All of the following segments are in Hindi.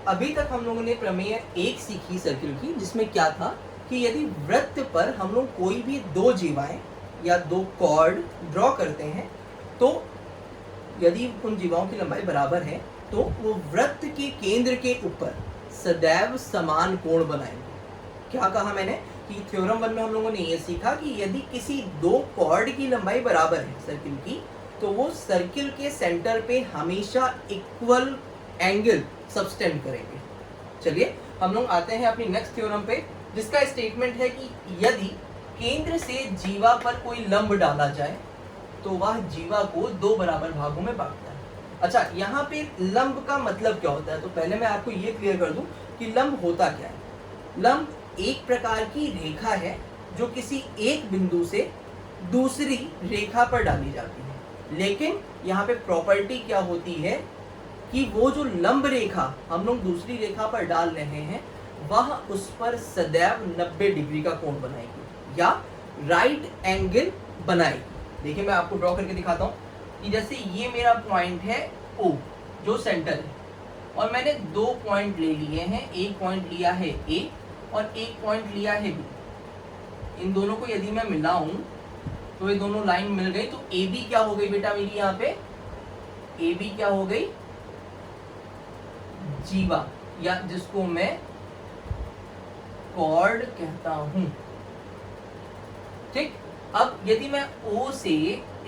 अभी तक हम लोगों ने प्रमेय एक सीखी सर्किल की, जिसमें क्या था कि यदि वृत्त पर हम लोग कोई भी दो जीवाएं या दो कॉर्ड ड्रॉ करते हैं, तो यदि उन जीवाओं की लंबाई बराबर है तो वो वृत्त के केंद्र के ऊपर सदैव समान कोण बनाएंगे। क्या कहा मैंने कि थ्योरम 1 में हम लोगों ने ये सीखा कि यदि किसी दो कॉर्ड की लंबाई बराबर है सर्किल की, तो वो सर्किल के सेंटर पे हमेशा इक्वल एंगल सबटेंड करेंगे। चलिए हम लोग आते हैं अपनी नेक्स्ट थ्योरम पे, जिसका स्टेटमेंट है कि यदि केंद्र से जीवा पर कोई लंब डाला जाए तो वह जीवा को दो बराबर भागों में बांटता है। अच्छा, यहाँ पे लंब का मतलब क्या होता है, तो पहले मैं आपको ये क्लियर कर दूं कि लंब होता क्या है। लंब एक प्रकार की रेखा है जो किसी एक बिंदु से दूसरी रेखा पर डाली जाती है, लेकिन यहाँ पे प्रॉपर्टी क्या होती है कि वो जो लंब रेखा हम लोग दूसरी रेखा पर डाल रहे हैं वह उस पर सदैव 90 डिग्री का कोण बनाएगी या राइट एंगल बनाएगी। देखिए मैं आपको ड्रॉ करके दिखाता हूँ कि जैसे ये मेरा पॉइंट है O जो सेंटर है, और मैंने दो पॉइंट ले लिए हैं, एक पॉइंट लिया है A और एक पॉइंट लिया है B। इन दोनों को यदि मैं मिलाऊं तो ये दोनों लाइन मिल गई, तो AB क्या हो गई बेटा मेरी, यहाँ पे AB क्या हो गई, जीवा, या जिसको मैं कॉर्ड कहता हूं। ठीक, अब यदि मैं O से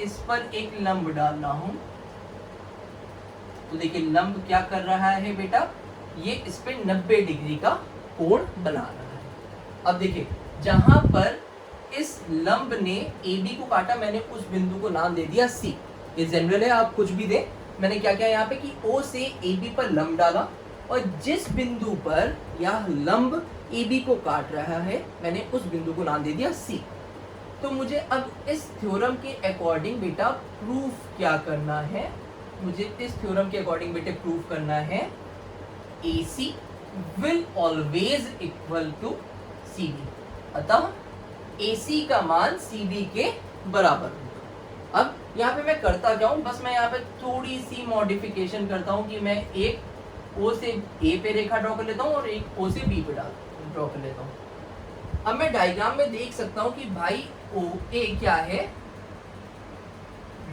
इस पर एक लंब डाल रहा हूं तो देखिए लंब क्या कर रहा है बेटा, ये इस पे 90 डिग्री का कोण बना रहा है। अब देखिए जहां पर इस लंब ने AB को काटा, मैंने उस बिंदु को नाम दे दिया C। ये जनरल है, आप कुछ भी दें। मैंने क्या किया यहाँ पे कि O से AB पर लंब डाला, और जिस बिंदु पर यह लंब AB को काट रहा है मैंने उस बिंदु को नाम दे दिया C। तो मुझे अब इस थ्योरम के अकॉर्डिंग बेटा प्रूफ क्या करना है, मुझे इस थ्योरम के अकॉर्डिंग बेटे प्रूफ करना है AC will always equal to CD। अतः AC का मान CD के बराबर होगा। अब यहाँ पे मैं करता क्या हूँ, बस मैं यहाँ पे थोड़ी सी मॉडिफिकेशन करता हूँ कि मैं एक O से A पे रेखा ड्रॉ कर लेता हूँ और एक O से B पे ड्रॉ कर लेता हूँ। अब मैं डायग्राम में देख सकता हूँ कि भाई OA क्या है,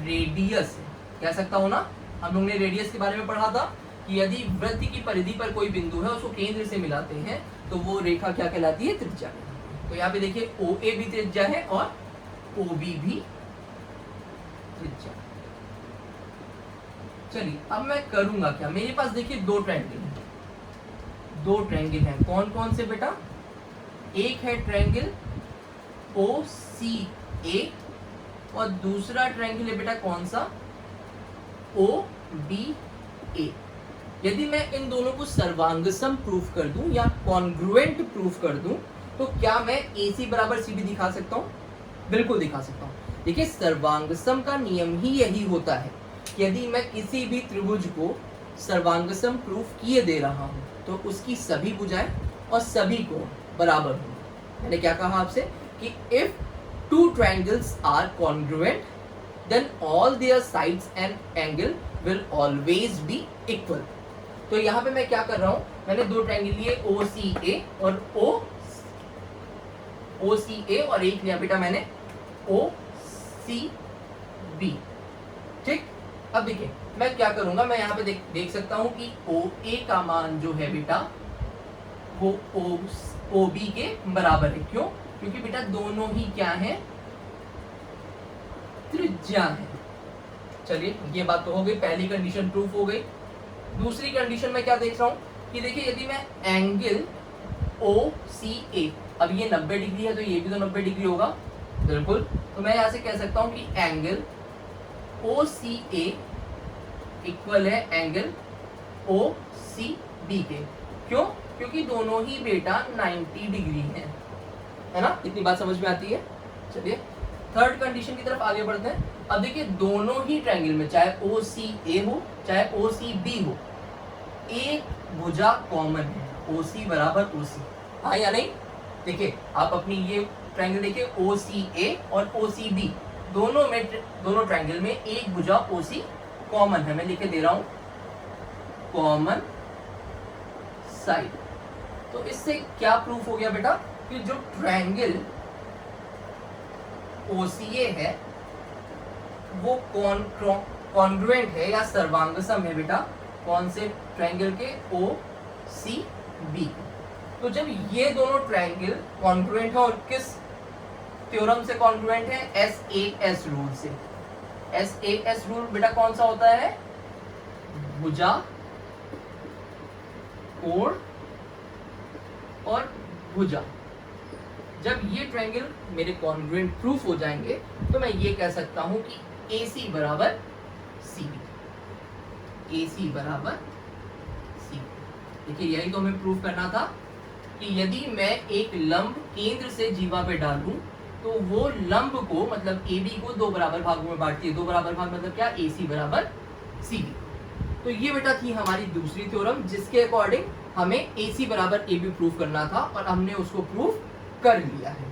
रेडियस है, कह सकता हूँ ना। हम लोग ने रेडियस के बारे में पढ़ा था कि यदि वृत्त की परिधि पर कोई बिंदु है उसको केंद्र से मिलाते हैं तो वो रेखा क्या कहलाती है, त्रिज्या। तो यहाँ पे देखिए OA भी त्रिज्या है और OB भी त्रिज्या। चलिए अब मैं करूंगा क्या, मेरे पास देखिए दो ट्रायंगल हैं। कौन कौन से बेटा, एक है ट्रायंगल OCA और दूसरा ट्रायंगल है बेटा कौन सा, OBA। यदि मैं इन दोनों को सर्वांगसम प्रूफ कर दूं या कॉन्ग्रुएंट प्रूफ कर दूं तो क्या मैं AC बराबर CD दिखा सकता हूं, बिल्कुल दिखा सकता हूं। देखिए सर्वांगसम का नियम ही यही होता है, यदि मैं किसी भी त्रिभुज को सर्वांगसम प्रूफ किए दे रहा हूं तो उसकी सभी भुजाएं और सभी कोण बराबर होंगे। मैंने क्या कहा आपसे कि if two triangles are congruent then all their sides and angle will always be equal. तो यहाँ पे मैं क्या कर रहा हूँ, मैंने दो ट्रायंगल लिए OCA और OCA और एक लिया बेटा मैंने OCB। ठीक, अब देखिए मैं क्या करूंगा, मैं यहाँ पे देख सकता हूँ कि OA का मान जो है बेटा वो OB के बराबर है। क्यों, क्योंकि बेटा दोनों ही क्या है, त्रिज्या है। चलिए ये बात तो हो गई, पहली कंडीशन प्रूफ हो गई। दूसरी कंडीशन में क्या देख रहा हूं कि देखिए यदि मैं एंगल OCA, अब ये 90 डिग्री है तो ये भी तो 90 डिग्री होगा, बिल्कुल। तो मैं यहां से कह सकता हूं कि एंगल OCA इक्वल है एंगल OCB के। क्यों, क्योंकि दोनों ही बेटा 90 डिग्री है ना, इतनी बात समझ में आती है। चलिए थर्ड कंडीशन की तरफ आगे बढ़ते हैं। अब देखिए दोनों ही ट्रायंगल में चाहे OCA हो चाहे OCB हो, एक भुजा कॉमन है, OC बराबर OC, हाँ या नहीं। देखिए आप अपनी ये ट्रायंगल देखिए OCA और OCB, दोनों ट्रायंगल में एक भुजा OC कॉमन है। मैं लिख के दे रहा हूं कॉमन साइड। तो इससे क्या प्रूफ हो गया बेटा कि जो ट्रायंगल OCA है वो कॉन्ग्रुएंट है या सर्वांगसम है बेटा कौन से ट्रायंगल के OCB। तो जब ये दोनों ट्रायंगल कॉन्ग्रुएंट है और किस थ्योरम से कॉन्ग्रुएंट है, SAS रूल से। SAS रूल बेटा कौन सा होता है, भुजा, कोण और भुजा। जब ये ट्रायंगल मेरे कॉन्ग्रुएंट प्रूफ हो जाएंगे तो मैं ये कह सकता हूं कि AC बराबर CB, AC बराबर CB। देखिए यही तो हमें प्रूफ करना था कि यदि मैं एक लंब केंद्र से जीवा पे डालूं तो वो लंब को मतलब AB को दो बराबर भागों में बांटती है। दो बराबर भाग मतलब क्या, AC बराबर CB। तो ये बेटा थी हमारी दूसरी थ्योरम जिसके अकॉर्डिंग हमें AC बराबर AB प्रूफ करना था और हमने उसको प्रूफ कर लिया है।